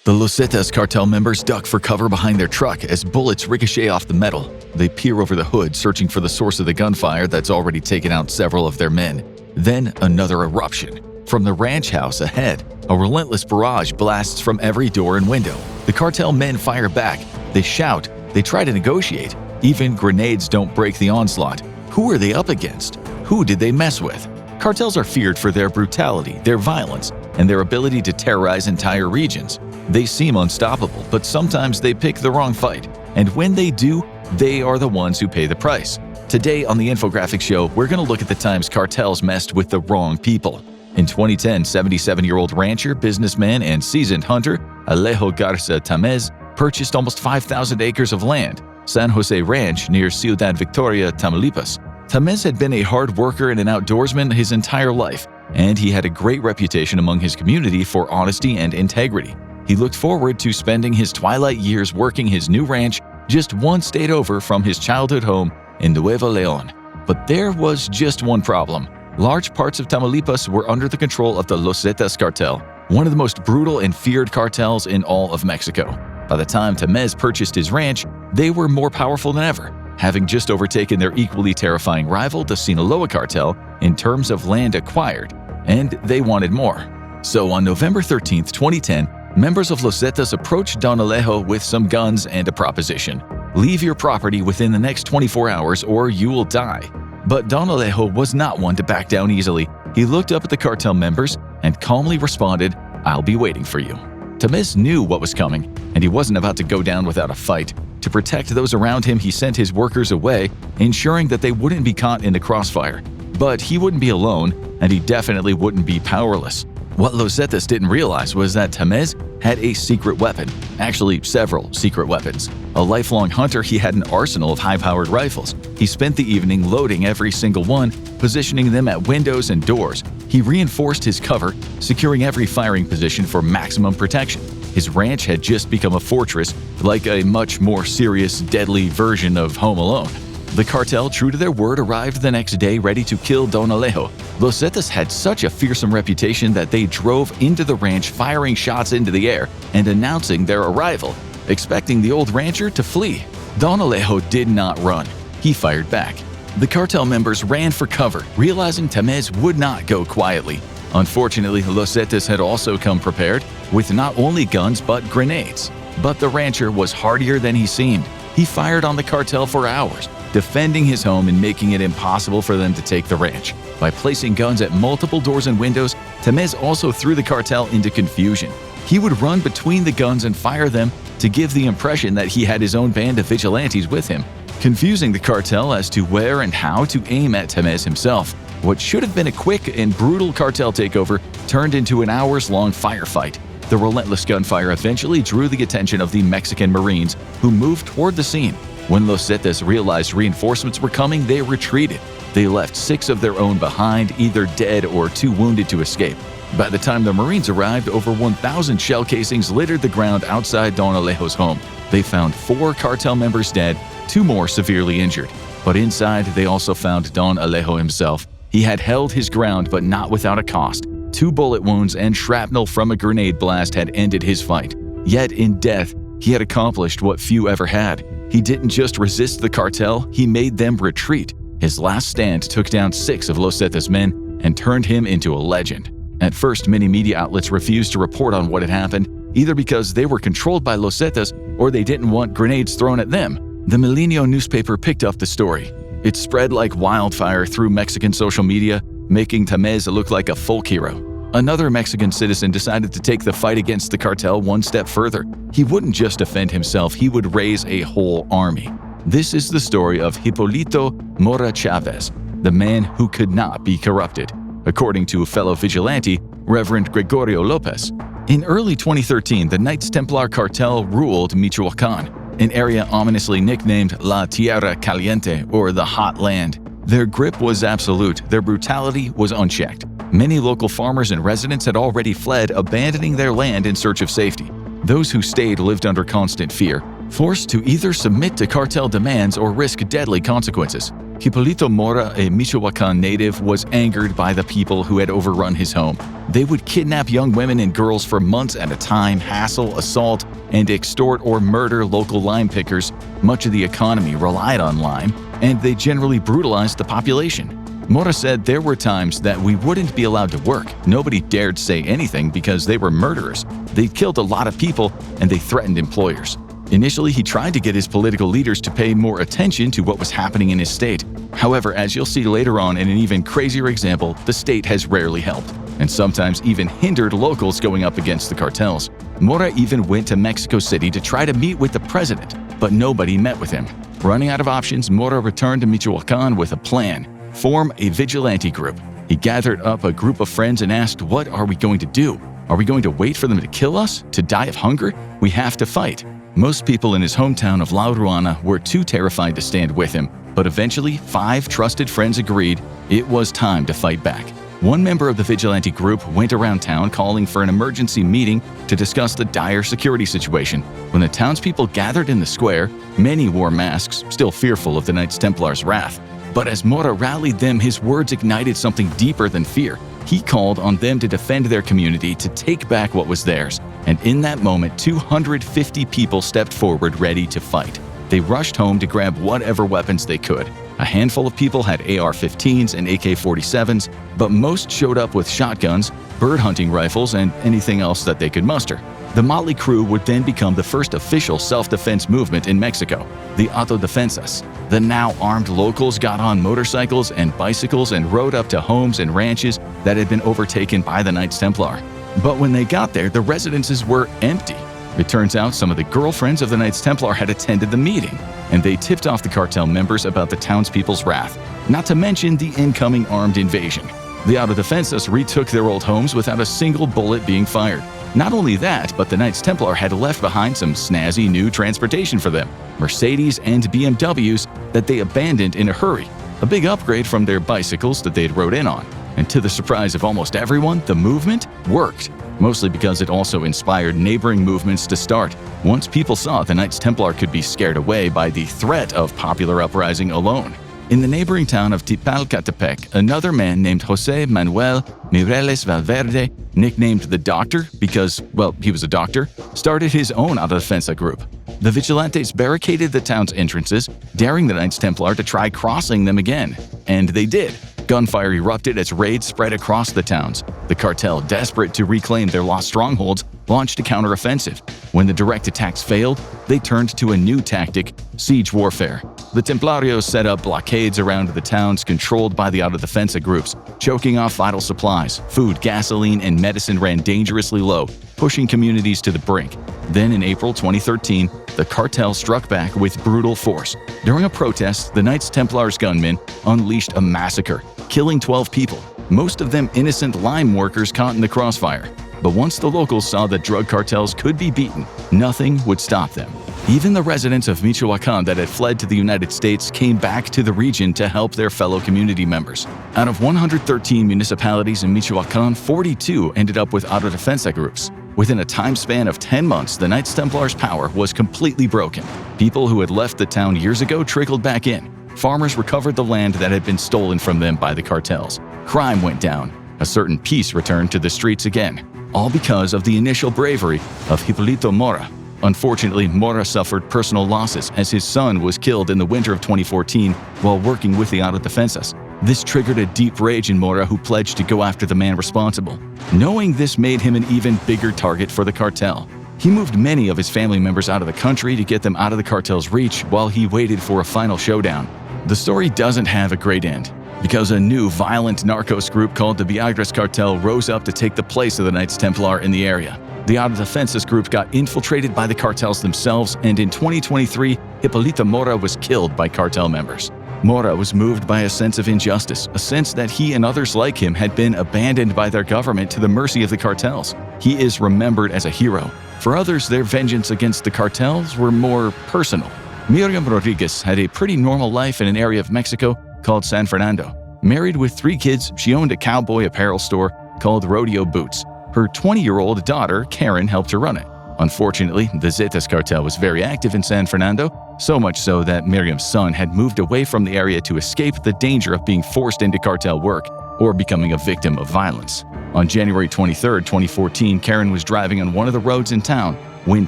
The Los Zetas cartel members duck for cover behind their truck as bullets ricochet off the metal. They peer over the hood, searching for the source of the gunfire that's already taken out several of their men. Then another eruption. From the ranch house ahead, a relentless barrage blasts from every door and window. The cartel men fire back. They shout. They try to negotiate. Even grenades don't break the onslaught. Who are they up against? Who did they mess with? Cartels are feared for their brutality, their violence, and their ability to terrorize entire regions. They seem unstoppable, but sometimes they pick the wrong fight. And when they do, they are the ones who pay the price. Today on the Infographics Show, we're going to look at the times cartels messed with the wrong people. In 2010, 77-year-old rancher, businessman, and seasoned hunter Alejo Garza Tamez purchased almost 5,000 acres of land, San Jose Ranch near Ciudad Victoria, Tamaulipas. Tamez had been a hard worker and an outdoorsman his entire life, and he had a great reputation among his community for honesty and integrity. He looked forward to spending his twilight years working his new ranch just one state over from his childhood home in Nuevo León. But there was just one problem. Large parts of Tamaulipas were under the control of the Los Zetas cartel, one of the most brutal and feared cartels in all of Mexico. By the time Tamez purchased his ranch, they were more powerful than ever, having just overtaken their equally terrifying rival, the Sinaloa cartel, in terms of land acquired, and they wanted more. So on November 13, 2010, members of Los Zetas approached Don Alejo with some guns and a proposition. Leave your property within the next 24 hours or you will die. But Don Alejo was not one to back down easily. He looked up at the cartel members and calmly responded, "I'll be waiting for you." Tamez knew what was coming, and he wasn't about to go down without a fight. To protect those around him, he sent his workers away, ensuring that they wouldn't be caught in the crossfire. But he wouldn't be alone, and he definitely wouldn't be powerless. What Los Zetas didn't realize was that Tamez had a secret weapon, actually several secret weapons. A lifelong hunter, he had an arsenal of high-powered rifles. He spent the evening loading every single one, positioning them at windows and doors. He reinforced his cover, securing every firing position for maximum protection. His ranch had just become a fortress, like a much more serious, deadly version of Home Alone. The cartel, true to their word, arrived the next day ready to kill Don Alejo. Los Zetas had such a fearsome reputation that they drove into the ranch firing shots into the air and announcing their arrival, expecting the old rancher to flee. Don Alejo did not run. He fired back. The cartel members ran for cover, realizing Tamez would not go quietly. Unfortunately, Los Zetas had also come prepared with not only guns but grenades. But the rancher was hardier than he seemed. He fired on the cartel for hours, defending his home and making it impossible for them to take the ranch. By placing guns at multiple doors and windows, Tamez also threw the cartel into confusion. He would run between the guns and fire them to give the impression that he had his own band of vigilantes with him, confusing the cartel as to where and how to aim at Tamez himself. What should have been a quick and brutal cartel takeover turned into an hours-long firefight. The relentless gunfire eventually drew the attention of the Mexican Marines, who moved toward the scene. When Los Zetas realized reinforcements were coming, they retreated. They left 6 of their own behind, either dead or too wounded to escape. By the time the Marines arrived, over 1,000 shell casings littered the ground outside Don Alejo's home. They found 4 cartel members dead, 2 more severely injured. But inside, they also found Don Alejo himself. He had held his ground, but not without a cost. 2 bullet wounds and shrapnel from a grenade blast had ended his fight. Yet in death, he had accomplished what few ever had. He didn't just resist the cartel, he made them retreat. His last stand took down 6 of Los Zetas' men and turned him into a legend. At first, many media outlets refused to report on what had happened, either because they were controlled by Los Zetas or they didn't want grenades thrown at them. The Milenio newspaper picked up the story. It spread like wildfire through Mexican social media, making Tamez look like a folk hero. Another Mexican citizen decided to take the fight against the cartel one step further. He wouldn't just defend himself, he would raise a whole army. This is the story of Hipólito Mora Chavez, the man who could not be corrupted, according to fellow vigilante Reverend Gregorio Lopez. In early 2013, the Knights Templar cartel ruled Michoacán, an area ominously nicknamed La Tierra Caliente, or the Hot Land. Their grip was absolute, their brutality was unchecked. Many local farmers and residents had already fled, abandoning their land in search of safety. Those who stayed lived under constant fear, forced to either submit to cartel demands or risk deadly consequences. Hipólito Mora, a Michoacán native, was angered by the people who had overrun his home. They would kidnap young women and girls for months at a time, hassle, assault, and extort or murder local lime pickers. Much of the economy relied on lime, and they generally brutalized the population. Mora said there were times that we wouldn't be allowed to work. Nobody dared say anything because they were murderers. They'd killed a lot of people, and they threatened employers. Initially, he tried to get his political leaders to pay more attention to what was happening in his state. However, as you'll see later on in an even crazier example, the state has rarely helped, and sometimes even hindered locals going up against the cartels. Mora even went to Mexico City to try to meet with the president, but nobody met with him. Running out of options, Mora returned to Michoacán with a plan: form a vigilante group. He gathered up a group of friends and asked, "What are we going to do? Are we going to wait for them to kill us? To die of hunger? We have to fight." Most people in his hometown of La Ruana were too terrified to stand with him, but eventually 5 trusted friends agreed it was time to fight back. One member of the vigilante group went around town calling for an emergency meeting to discuss the dire security situation. When the townspeople gathered in the square, many wore masks, still fearful of the Knights Templar's wrath. But as Mora rallied them, his words ignited something deeper than fear. He called on them to defend their community, to take back what was theirs. And in that moment, 250 people stepped forward ready to fight. They rushed home to grab whatever weapons they could. A handful of people had AR-15s and AK-47s, but most showed up with shotguns, bird hunting rifles, and anything else that they could muster. The motley crew would then become the first official self-defense movement in Mexico, the autodefensas. The now armed locals got on motorcycles and bicycles and rode up to homes and ranches that had been overtaken by the Knights Templar. But when they got there, the residences were empty. It turns out some of the girlfriends of the Knights Templar had attended the meeting, and they tipped off the cartel members about the townspeople's wrath, not to mention the incoming armed invasion. The autodefensas retook their old homes without a single bullet being fired. Not only that, but the Knights Templar had left behind some snazzy new transportation for them, Mercedes and BMWs that they abandoned in a hurry, a big upgrade from their bicycles that they'd rode in on. And to the surprise of almost everyone, the movement worked, mostly because it also inspired neighboring movements to start. Once people saw the Knights Templar could be scared away by the threat of popular uprising alone. In the neighboring town of Tipalcatepec, another man named José Manuel Mireles Valverde, nicknamed the Doctor because, well, he was a doctor, started his own autodefensa group. The vigilantes barricaded the town's entrances, daring the Knights Templar to try crossing them again. And they did. Gunfire erupted as raids spread across the towns. The cartel, desperate to reclaim their lost strongholds, launched a counteroffensive. When the direct attacks failed, they turned to a new tactic: siege warfare. The Templarios set up blockades around the towns controlled by the autodefensa groups, choking off vital supplies. Food, gasoline, and medicine ran dangerously low, pushing communities to the brink. Then in April 2013, the cartel struck back with brutal force. During a protest, the Knights Templar's gunmen unleashed a massacre, killing 12 people, most of them innocent lime workers caught in the crossfire. But once the locals saw that drug cartels could be beaten, nothing would stop them. Even the residents of Michoacán that had fled to the United States came back to the region to help their fellow community members. Out of 113 municipalities in Michoacán, 42 ended up with autodefensa groups. Within a time span of 10 months, the Knights Templar's power was completely broken. People who had left the town years ago trickled back in. Farmers recovered the land that had been stolen from them by the cartels. Crime went down. A certain peace returned to the streets again. All because of the initial bravery of Hipólito Mora. Unfortunately, Mora suffered personal losses as his son was killed in the winter of 2014 while working with the autodefensas. This triggered a deep rage in Mora, who pledged to go after the man responsible. Knowing this made him an even bigger target for the cartel. He moved many of his family members out of the country to get them out of the cartel's reach while he waited for a final showdown. The story doesn't have a great end, because a new violent narcos group called the Viagras Cartel rose up to take the place of the Knights Templar in the area. The autodefensas group got infiltrated by the cartels themselves, and in 2023, Hipólito Mora was killed by cartel members. Mora was moved by a sense of injustice, a sense that he and others like him had been abandoned by their government to the mercy of the cartels. He is remembered as a hero. For others, their vengeance against the cartels were more personal. Miriam Rodriguez had a pretty normal life in an area of Mexico called San Fernando. Married with 3 kids, she owned a cowboy apparel store called Rodeo Boots. Her 20-year-old daughter, Karen, helped her run it. Unfortunately, the Zetas cartel was very active in San Fernando, so much so that Miriam's son had moved away from the area to escape the danger of being forced into cartel work or becoming a victim of violence. On January 23, 2014, Karen was driving on one of the roads in town when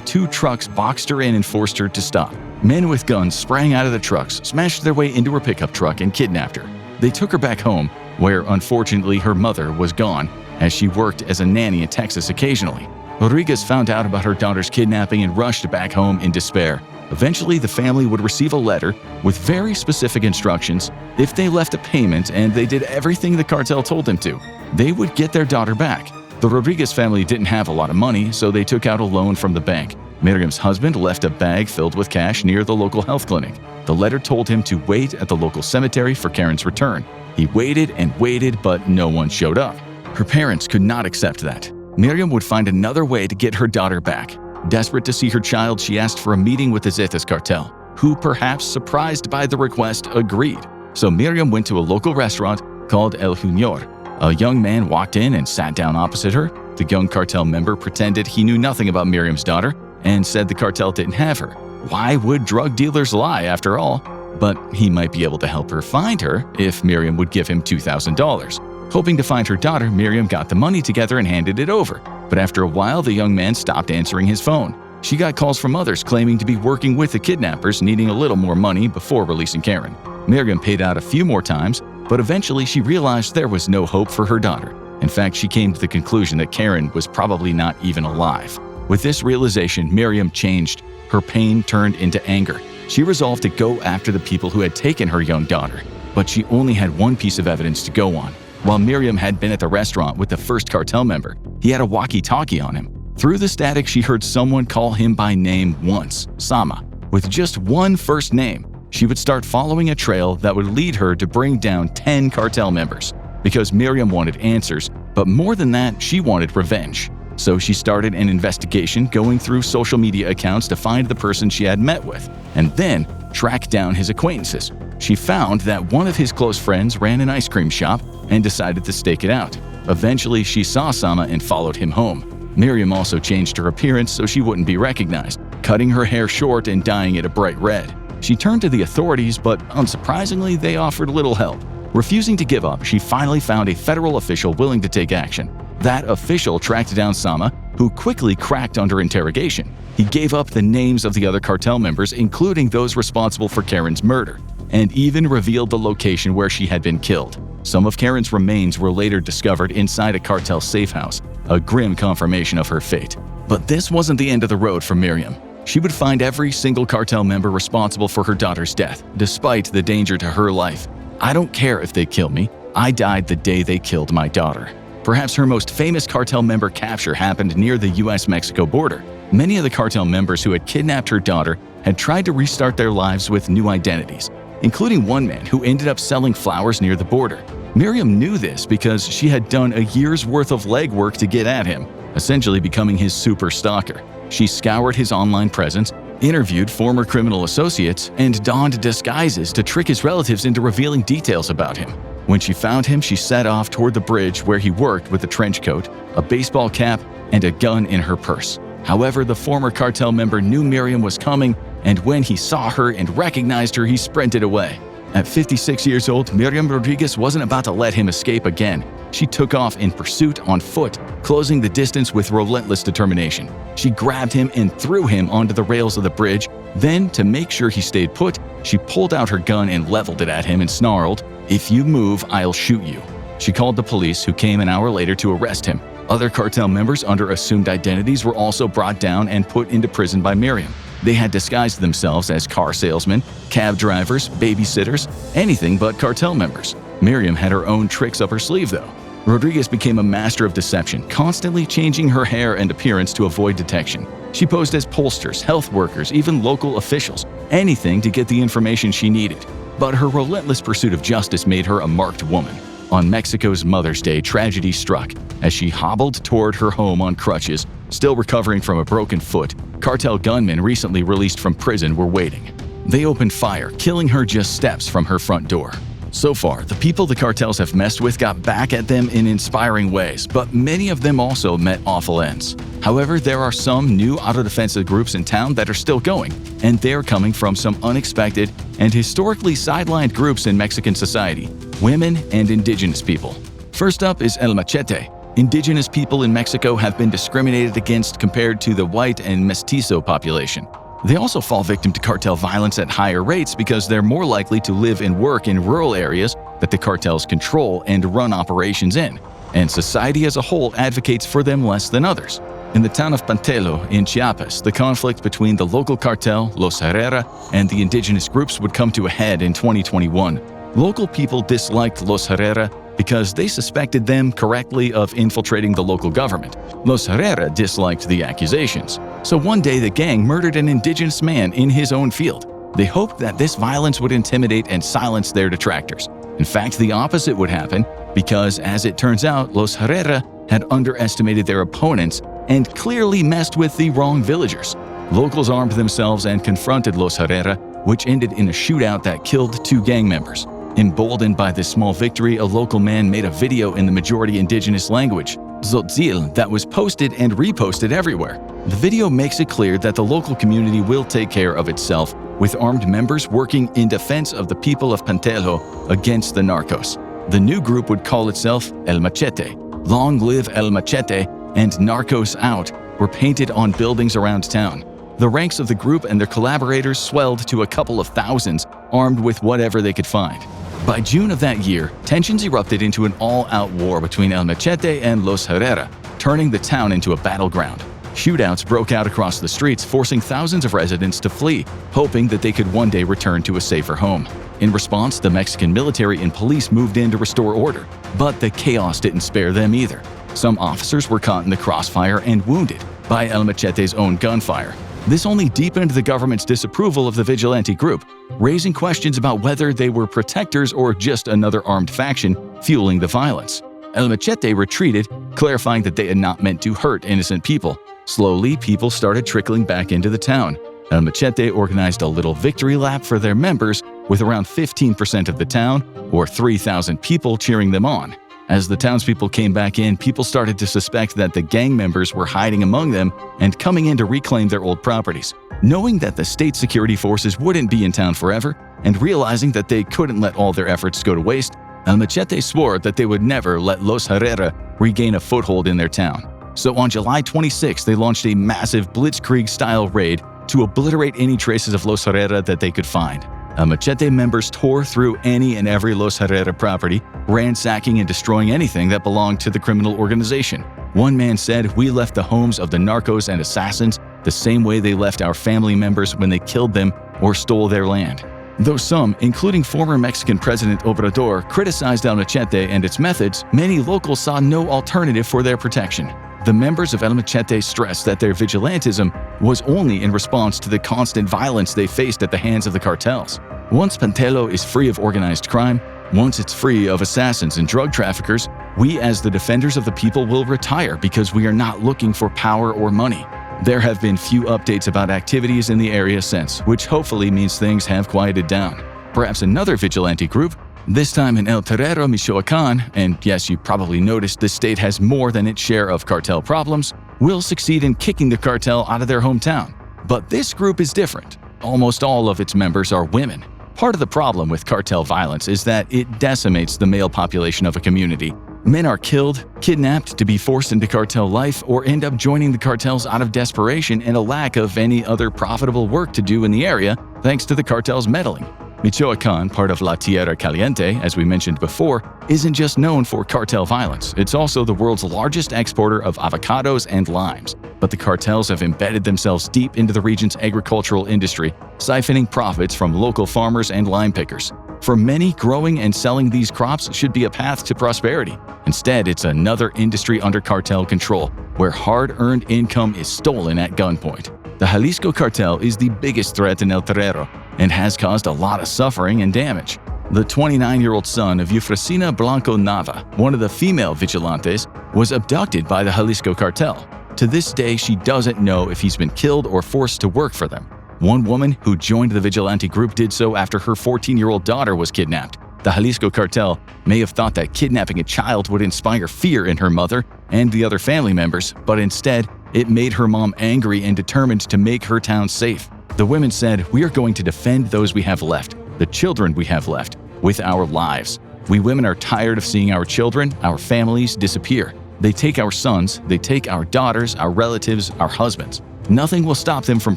2 trucks boxed her in and forced her to stop. Men with guns sprang out of the trucks, smashed their way into her pickup truck, and kidnapped her. They took her back home, where unfortunately her mother was gone, as she worked as a nanny in Texas occasionally. Rodriguez found out about her daughter's kidnapping and rushed back home in despair. Eventually, the family would receive a letter with very specific instructions. If they left a payment and they did everything the cartel told them to, they would get their daughter back. The Rodriguez family didn't have a lot of money, so they took out a loan from the bank. Miriam's husband left a bag filled with cash near the local health clinic. The letter told him to wait at the local cemetery for Karen's return. He waited and waited, but no one showed up. Her parents could not accept that. Miriam would find another way to get her daughter back. Desperate to see her child, she asked for a meeting with the Zetas cartel, who, perhaps surprised by the request, agreed. So Miriam went to a local restaurant called El Junior. A young man walked in and sat down opposite her. The young cartel member pretended he knew nothing about Miriam's daughter and said the cartel didn't have her. Why would drug dealers lie, after all? But he might be able to help her find her if Miriam would give him $2,000. Hoping to find her daughter, Miriam got the money together and handed it over. But after a while, the young man stopped answering his phone. She got calls from others claiming to be working with the kidnappers, needing a little more money before releasing Karen. Miriam paid out a few more times, but eventually she realized there was no hope for her daughter. In fact, she came to the conclusion that Karen was probably not even alive. With this realization, Miriam changed. Her pain turned into anger. She resolved to go after the people who had taken her young daughter. But she only had one piece of evidence to go on. While Miriam had been at the restaurant with the first cartel member, he had a walkie-talkie on him. Through the static, she heard someone call him by name once, Sama. With just one first name, she would start following a trail that would lead her to bring down 10 cartel members. Because Miriam wanted answers, but more than that, she wanted revenge. So she started an investigation, going through social media accounts to find the person she had met with, and then track down his acquaintances. She found that one of his close friends ran an ice cream shop and decided to stake it out. Eventually, she saw Sama and followed him home. Miriam also changed her appearance so she wouldn't be recognized, cutting her hair short and dyeing it a bright red. She turned to the authorities, but unsurprisingly, they offered little help. Refusing to give up, she finally found a federal official willing to take action. That official tracked down Sama, who quickly cracked under interrogation. He gave up the names of the other cartel members, including those responsible for Karen's murder, and even revealed the location where she had been killed. Some of Karen's remains were later discovered inside a cartel safe house, a grim confirmation of her fate. But this wasn't the end of the road for Miriam. She would find every single cartel member responsible for her daughter's death, despite the danger to her life. "I don't care if they kill me. I died the day they killed my daughter." Perhaps her most famous cartel member capture happened near the US-Mexico border. Many of the cartel members who had kidnapped her daughter had tried to restart their lives with new identities, including one man who ended up selling flowers near the border. Miriam knew this because she had done a year's worth of legwork to get at him, essentially becoming his super stalker. She scoured his online presence, interviewed former criminal associates, and donned disguises to trick his relatives into revealing details about him. When she found him, she set off toward the bridge where he worked with a trench coat, a baseball cap, and a gun in her purse. However, the former cartel member knew Miriam was coming, and when he saw her and recognized her, he sprinted away. At 56 years old, Miriam Rodriguez wasn't about to let him escape again. She took off in pursuit on foot, closing the distance with relentless determination. She grabbed him and threw him onto the rails of the bridge. Then, to make sure he stayed put, she pulled out her gun and leveled it at him and snarled, "If you move, I'll shoot you." She called the police, who came an hour later to arrest him. Other cartel members under assumed identities were also brought down and put into prison by Miriam. They had disguised themselves as car salesmen, cab drivers, babysitters, anything but cartel members. Miriam had her own tricks up her sleeve, though. Rodriguez became a master of deception, constantly changing her hair and appearance to avoid detection. She posed as pollsters, health workers, even local officials, anything to get the information she needed. But her relentless pursuit of justice made her a marked woman. On Mexico's Mother's Day, tragedy struck. As she hobbled toward her home on crutches, still recovering from a broken foot, cartel gunmen recently released from prison were waiting. They opened fire, killing her just steps from her front door. So far, the people the cartels have messed with got back at them in inspiring ways, but many of them also met awful ends. However, there are some new autodefensive groups in town that are still going, and they're coming from some unexpected and historically sidelined groups in Mexican society: women and indigenous people. First up is El Machete. Indigenous people in Mexico have been discriminated against compared to the white and mestizo population. They also fall victim to cartel violence at higher rates because they're more likely to live and work in rural areas that the cartels control and run operations in, and society as a whole advocates for them less than others. In the town of Pantelo in Chiapas, the conflict between the local cartel, Los Herrera, and the indigenous groups would come to a head in 2021. Local people disliked Los Herrera because they suspected them correctly of infiltrating the local government. Los Herrera disliked the accusations. So one day the gang murdered an indigenous man in his own field. They hoped that this violence would intimidate and silence their detractors. In fact, the opposite would happen because, as it turns out, Los Herrera had underestimated their opponents and clearly messed with the wrong villagers. Locals armed themselves and confronted Los Herrera, which ended in a shootout that killed 2 gang members. Emboldened by this small victory, a local man made a video in the majority indigenous language, Tzotzil, that was posted and reposted everywhere. The video makes it clear that the local community will take care of itself, with armed members working in defense of the people of Pantelo against the narcos. The new group would call itself El Machete. Long live El Machete and Narcos Out were painted on buildings around town. The ranks of the group and their collaborators swelled to a couple of thousands, armed with whatever they could find. By June of that year, tensions erupted into an all-out war between El Machete and Los Herrera, turning the town into a battleground. Shootouts broke out across the streets, forcing thousands of residents to flee, hoping that they could one day return to a safer home. In response, the Mexican military and police moved in to restore order, but the chaos didn't spare them either. Some officers were caught in the crossfire and wounded by El Machete's own gunfire. This only deepened the government's disapproval of the vigilante group, raising questions about whether they were protectors or just another armed faction fueling the violence. El Machete retreated, clarifying that they had not meant to hurt innocent people. Slowly, people started trickling back into the town. El Machete organized a little victory lap for their members, with around 15% of the town, or 3,000 people, cheering them on. As the townspeople came back in, people started to suspect that the gang members were hiding among them and coming in to reclaim their old properties. Knowing that the state security forces wouldn't be in town forever, and realizing that they couldn't let all their efforts go to waste, El Machete swore that they would never let Los Herrera regain a foothold in their town. So on July 26, they launched a massive blitzkrieg-style raid to obliterate any traces of Los Herrera that they could find. El Machete members tore through any and every Los Herrera property, ransacking and destroying anything that belonged to the criminal organization. One man said, "We left the homes of the narcos and assassins the same way they left our family members when they killed them or stole their land." Though some, including former Mexican President Obrador, criticized El Machete and its methods, many locals saw no alternative for their protection. The members of El Machete stressed that their vigilantism was only in response to the constant violence they faced at the hands of the cartels. Once Pantelo is free of organized crime, once it's free of assassins and drug traffickers, we as the defenders of the people will retire because we are not looking for power or money. There have been few updates about activities in the area since, which hopefully means things have quieted down. Perhaps another vigilante group, this time in El Terrero, Michoacán, and yes, you probably noticed the state has more than its share of cartel problems, will succeed in kicking the cartel out of their hometown. But this group is different. Almost all of its members are women. Part of the problem with cartel violence is that it decimates the male population of a community. Men are killed, kidnapped to be forced into cartel life, or end up joining the cartels out of desperation and a lack of any other profitable work to do in the area thanks to the cartel's meddling. Michoacán, part of La Tierra Caliente, as we mentioned before, isn't just known for cartel violence, it's also the world's largest exporter of avocados and limes. But the cartels have embedded themselves deep into the region's agricultural industry, siphoning profits from local farmers and lime pickers. For many, growing and selling these crops should be a path to prosperity. Instead, it's another industry under cartel control, where hard-earned income is stolen at gunpoint. The Jalisco cartel is the biggest threat in El Terrero and has caused a lot of suffering and damage. The 29-year-old son of Eufrosina Blanco Nava, one of the female vigilantes, was abducted by the Jalisco cartel. To this day, she doesn't know if he's been killed or forced to work for them. One woman who joined the vigilante group did so after her 14-year-old daughter was kidnapped. The Jalisco cartel may have thought that kidnapping a child would inspire fear in her mother and the other family members, but instead, it made her mom angry and determined to make her town safe. The women said, "We are going to defend those we have left, the children we have left, with our lives. We women are tired of seeing our children, our families disappear. They take our sons, they take our daughters, our relatives, our husbands. Nothing will stop them from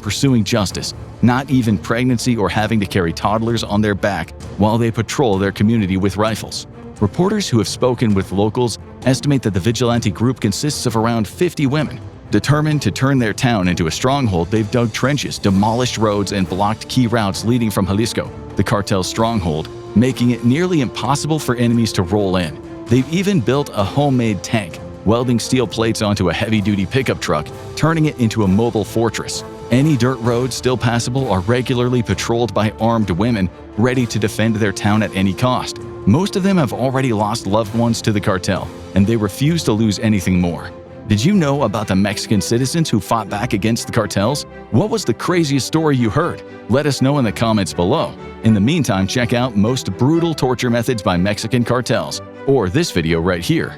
pursuing justice, not even pregnancy or having to carry toddlers on their back while they patrol their community with rifles." Reporters who have spoken with locals estimate that the vigilante group consists of around 50 women. Determined to turn their town into a stronghold, they've dug trenches, demolished roads, and blocked key routes leading from Jalisco, the cartel's stronghold, making it nearly impossible for enemies to roll in. They've even built a homemade tank, welding steel plates onto a heavy-duty pickup truck, turning it into a mobile fortress. Any dirt roads still passable are regularly patrolled by armed women, ready to defend their town at any cost. Most of them have already lost loved ones to the cartel, and they refuse to lose anything more. Did you know about the Mexican citizens who fought back against the cartels? What was the craziest story you heard? Let us know in the comments below. In the meantime, check out Most Brutal Torture Methods by Mexican Cartels, or this video right here.